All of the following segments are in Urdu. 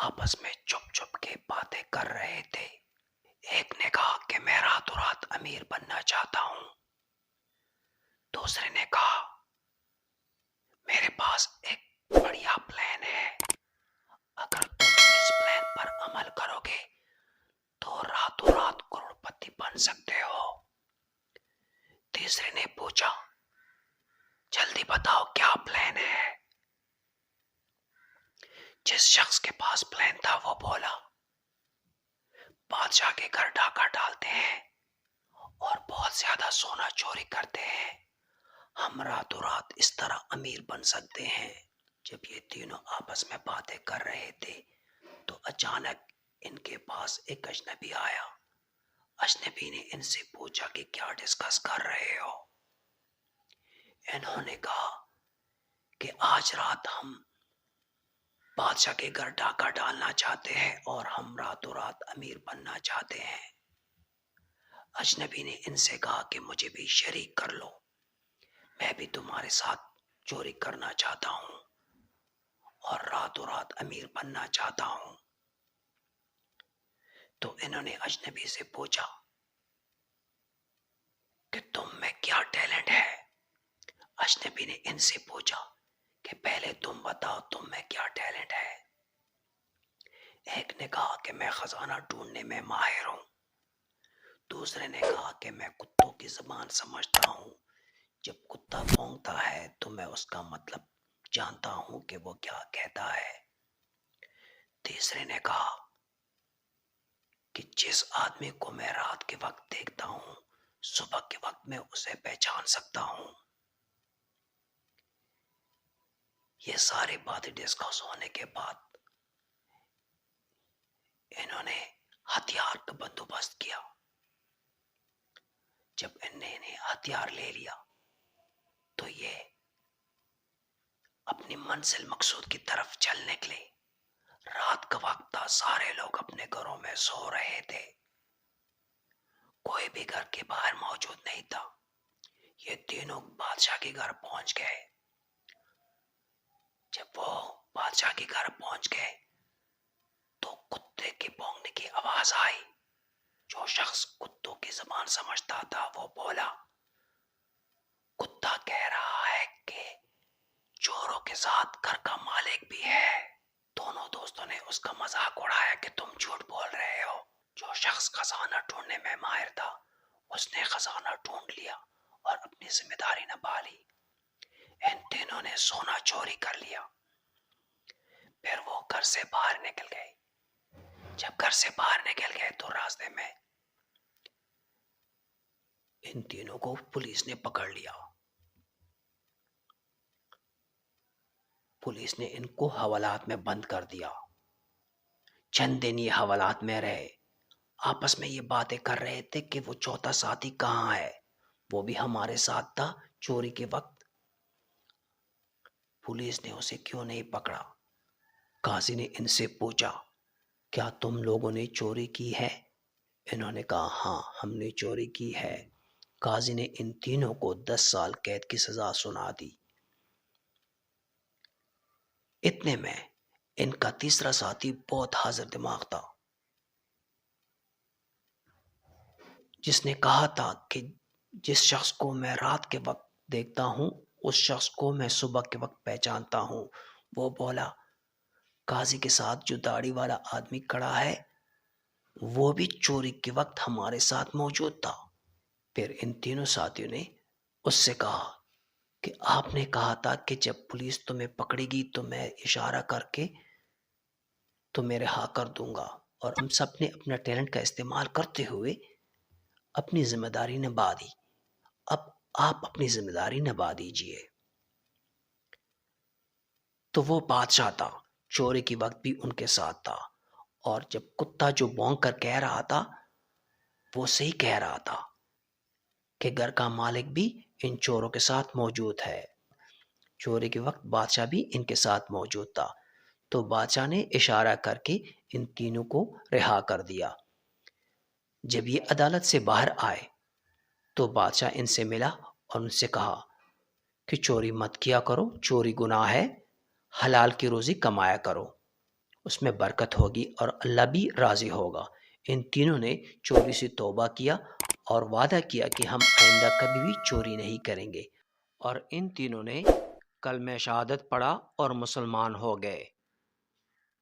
آپس میں چپ چپ کے باتیں کر رہے تھے۔ ایک نے کہا کہ میں راتوں رات امیر بننا چاہتا ہوں۔ دوسرے نے کہا میرے پاس ایک بڑھیا پلان ہے، اگر تم اس پلان پر عمل کرو گے تو راتوں رات کروڑ پتی بن سکتے ہو۔ تیسرے نے پوچھا جلدی بتاؤ کیا پلان ہے؟ جس شخص کے پاس پلان تھا وہ بولا بادشاہ کے گھر ڈاکہ ڈالتے ہیں اور بہت زیادہ سونا چوری کرتے ہیں، ہم راتوں رات اس طرح امیر بن سکتے ہیں۔ جب یہ تینوں آپس میں باتیں کر رہے تھے تو اچانک ان کے پاس ایک اجنبی آیا۔ اجنبی نے ان سے پوچھا کہ کیا ڈسکس کر رہے ہو؟ انہوں نے کہا کہ آج رات ہم بادشاہ کے گھر ڈاکہ ڈالنا چاہتے ہیں اور ہم راتوں رات امیر بننا چاہتے ہیں۔ اجنبی نے ان سے کہا کہ مجھے بھی شریک کر لو، میں بھی تمہارے ساتھ چوری کرنا چاہتا ہوں اور راتوں رات امیر بننا چاہتا ہوں۔ تو انہوں نے اجنبی سے پوچھا کہ تم میں کیا ٹیلنٹ ہے؟ اجنبی نے ان سے پوچھا کہ پہلے تم بتاؤ تم میں کیا ٹیلنٹ ہے۔ ایک نے کہا کہ میں خزانہ ڈھونڈنے میں ماہر ہوں۔ دوسرے نے کہا کہ میں کتوں کی زبان سمجھتا ہوں، جب کتا بھونکتا ہے تو میں اس کا مطلب جانتا ہوں کہ وہ کیا کہتا ہے۔ تیسرے نے کہا کہ جس آدمی کو میں رات کے وقت دیکھتا ہوں صبح کے وقت میں اسے پہچان سکتا ہوں۔ یہ ساری باتیں ڈسکس ہونے کے بعد انہوں نے ہتھیار کا بندوبست کیا۔ جب انہوں نے ہتھیار لے لیا تو یہ اپنی منزل مقصود کی طرف چل نکلے۔ رات کا وقت تھا، سارے لوگ اپنے گھروں میں سو رہے تھے، کوئی بھی گھر کے باہر موجود نہیں تھا۔ یہ تینوں بادشاہ کے گھر پہنچ گئے۔ جب وہ بادشاہ کے گھر پہنچ گئے تو کتے کے بھونکنے کی آواز آئی۔ جو شخص کتوں کی زبان سمجھتا تھا وہ بولا کتا کہہ رہا ہے کہ چوروں کے ساتھ گھر کا مالک بھی ہے۔ دونوں دوستوں نے اس کا مذاق اڑایا کہ تم جھوٹ بول رہے ہو۔ جو شخص خزانہ ڈھونڈنے میں ماہر تھا اس نے خزانہ ڈھونڈ لیا اور اپنی ذمہ داری نبھا لی۔ ان تینوں نے سونا چوری کر لیا۔ پھر وہ گھر سے باہر نکل گئے۔ جب گھر سے باہر نکل گئے تو راستے میں ان تینوں کو پولیس نے پکڑ لیا۔ پولیس نے ان کو حوالات میں بند کر دیا۔ چند دن یہ حوالات میں رہے، آپس میں یہ باتیں کر رہے تھے کہ وہ چوتھا ساتھی کہاں ہے، وہ بھی ہمارے ساتھ تھا چوری کے وقت، پولیس نے اسے کیوں نہیں پکڑا؟ قاضی نے ان سے پوچھا کیا تم لوگوں نے چوری کی ہے؟ انہوں نے کہا ہاں ہم نے چوری کی ہے۔ قاضی نے ان تینوں کو 10 سال قید کی سزا سنا دی۔ اتنے میں ان کا تیسرا ساتھی بہت حاضر دماغ تھا، جس نے کہا تھا کہ جس شخص کو میں رات کے وقت دیکھتا ہوں اس شخص کو میں صبح کے وقت پہچانتا ہوں۔ وہ بولا قاضی کے ساتھ جو داڑھی والا آدمی کھڑا ہے وہ بھی چوری کے وقت ہمارے ساتھ موجود تھا۔ پھر ان تینوں ساتھیوں نے اس سے کہا کہ آپ نے کہا تھا کہ جب پولیس تمہیں پکڑے گی تو میں اشارہ کر کے تمہیں رہا کر دوں گا، اور ہم سب نے اپنا ٹیلنٹ کا استعمال کرتے ہوئے اپنی ذمہ داری نبھا دی۔ اب آپ اپنی ذمہ داری نبھا دیجئے۔ تو وہ بادشاہ تھا، چوری کے وقت بھی ان کے ساتھ تھا، اور جب کتا جو بھونک کر کہہ رہا تھا وہ صحیح کہہ رہا تھا کہ گھر کا مالک بھی ان چوروں کے ساتھ موجود ہے۔ چوری کے وقت بادشاہ بھی ان کے ساتھ موجود تھا، تو بادشاہ نے اشارہ کر کے ان تینوں کو رہا کر دیا۔ جب یہ عدالت سے باہر آئے تو بادشاہ ان سے ملا اور ان سے کہا کہ چوری مت کیا کرو، چوری گناہ ہے، حلال کی روزی کمایا کرو۔ اس میں برکت ہوگی اور اللہ بھی راضی ہوگا۔ ان تینوں نے چوری سے توبہ کیا اور وعدہ کیا کہ ہم آئندہ کبھی بھی چوری نہیں کریں گے، اور ان تینوں نے کلمہ شہادت پڑھا اور مسلمان ہو گئے۔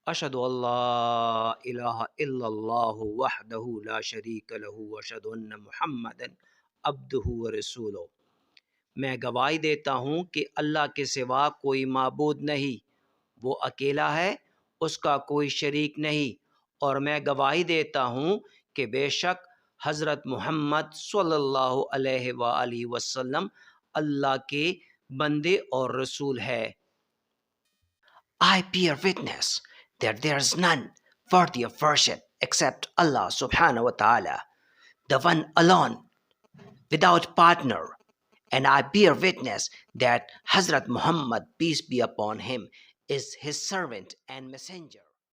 اشہد اللہ الہ الا اللہ وحدہ لا شریک لہ واشہد ان محمدا عبدہ ورسولہ۔ میں گواہی دیتا ہوں کہ اللہ کے سوا کوئی معبود نہیں، وہ اکیلا ہے، اس کا کوئی شریک نہیں، اور میں گواہی دیتا ہوں کہ بے شک حضرت محمد صلی اللہ علیہ وآلہ وسلم اللہ کے بندے اور رسول ہے۔ I bear witness that there is none worthy of worship except Allah subhanahu wa ta'ala, the one alone, without partner. And I bear witness that Hazrat Muhammad, peace be upon him, is his servant and messenger.